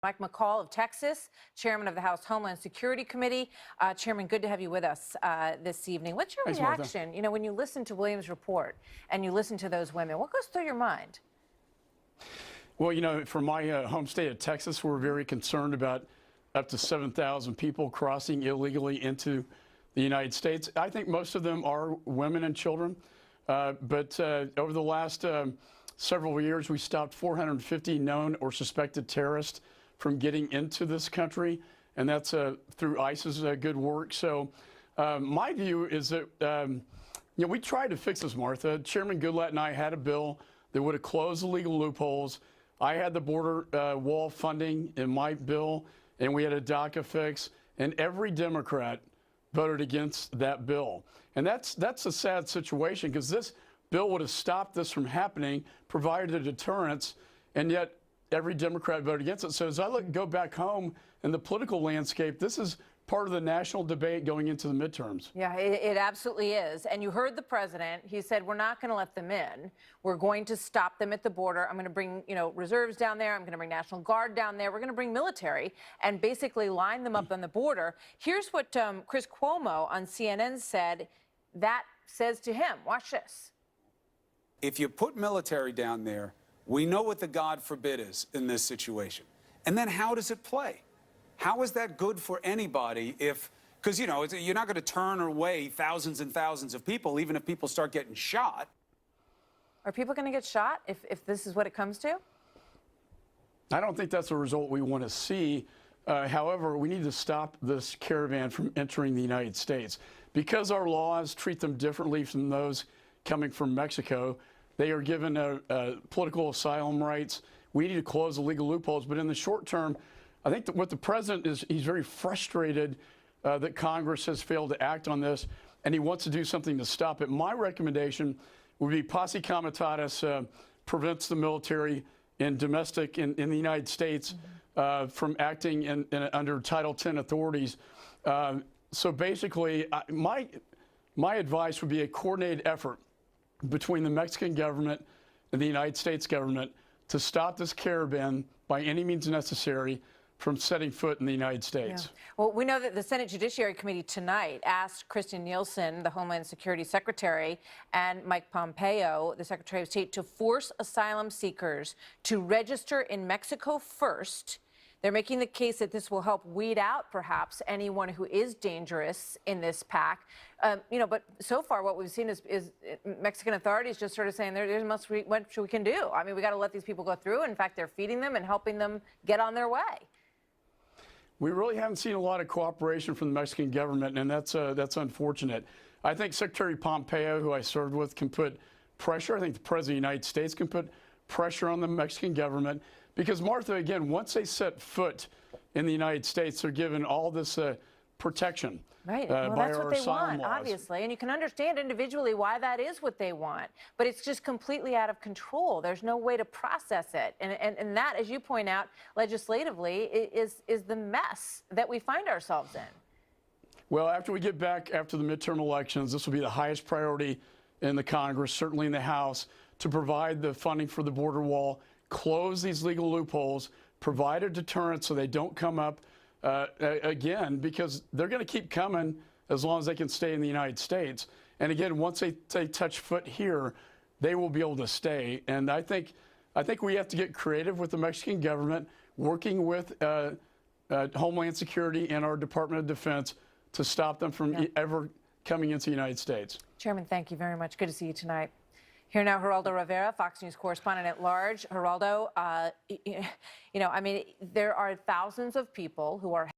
Mike McCall of Texas, chairman of the House Homeland Security Committee. Chairman, good to have you with us this evening. What's your reaction, when you listen to Williams' report and you listen to those women? What goes through your mind? Well, from my home state of Texas, we're very concerned about up to 7,000 people crossing illegally into the United States. I think most of them are women and children. But over the last several years, we stopped 450 known or suspected terrorists from getting into this country, and that's through ICE's good work. So my view is that we tried to fix this, Martha. Chairman Goodlatte and I had a bill that would have closed the legal loopholes. I had the border wall funding in my bill, and we had a DACA fix, and every Democrat voted against that bill. And that's a sad situation, because this bill would have stopped this from happening, provided a deterrence, and yet every Democrat voted against it. So as I go back home in the political landscape, this is part of the national debate going into the midterms. Yeah, it absolutely is. And you heard the president. He said, we're not going to let them in. We're going to stop them at the border. I'm going to bring, reserves down there. I'm going to bring National Guard down there. We're going to bring military and basically line them up on the border. Here's what Chris Cuomo on CNN said that says to him. Watch this. If you put military down there, we know what the God forbid is in this situation. And then how does it play? How is that good for anybody because, you're not going to turn away thousands and thousands of people, even if people start getting shot. Are people going to get shot if this is what it comes to? I don't think that's a result we want to see. However, we need to stop this caravan from entering the United States. Because our laws treat them differently from those coming from Mexico, they are given political asylum rights. We need to close the legal loopholes. But in the short term, I think that what the president is, he's very frustrated that Congress has failed to act on this, and he wants to do something to stop it. My recommendation would be posse comitatus prevents the military in the United States from acting under Title X authorities. So basically, my advice would be a coordinated effort between the Mexican government and the United States government to stop this caravan by any means necessary from setting foot in the United States. Yeah. Well, we know that the Senate Judiciary Committee tonight asked Kristen Nielsen, the Homeland Security Secretary, and Mike Pompeo, the Secretary of State, to force asylum seekers to register in Mexico first. They're making the case that this will help weed out, perhaps, anyone who is dangerous in this pack. But so far what we've seen is Mexican authorities just sort of saying there's much we can do. I mean, we got to let these people go through. In fact, they're feeding them and helping them get on their way. We really haven't seen a lot of cooperation from the Mexican government, and that's unfortunate. I think Secretary Pompeo, who I served with, can put pressure. I think the President of the United States can put pressure on the Mexican government. Because, Martha, again, once they set foot in the United States, they're given all this protection. Right. Well, that's what they want, obviously. And you can understand individually why that is what they want. But it's just completely out of control. There's no way to process it. And that, as you point out, legislatively, is the mess that we find ourselves in. Well, after we get back after the midterm elections, this will be the highest priority in the Congress, certainly in the House, to provide the funding for the border wall, close these legal loopholes, provide a deterrent so they don't come up again, because they're going to keep coming as long as they can stay in the United States. And again, once they touch foot here, they will be able to stay. And I think we have to get creative with the Mexican government, working with Homeland Security and our Department of Defense to stop them from ever coming into the United States. Chairman, thank you very much. Good to see you tonight. Here now, Geraldo Rivera, Fox News correspondent at large. Geraldo, I mean, there are thousands of people who are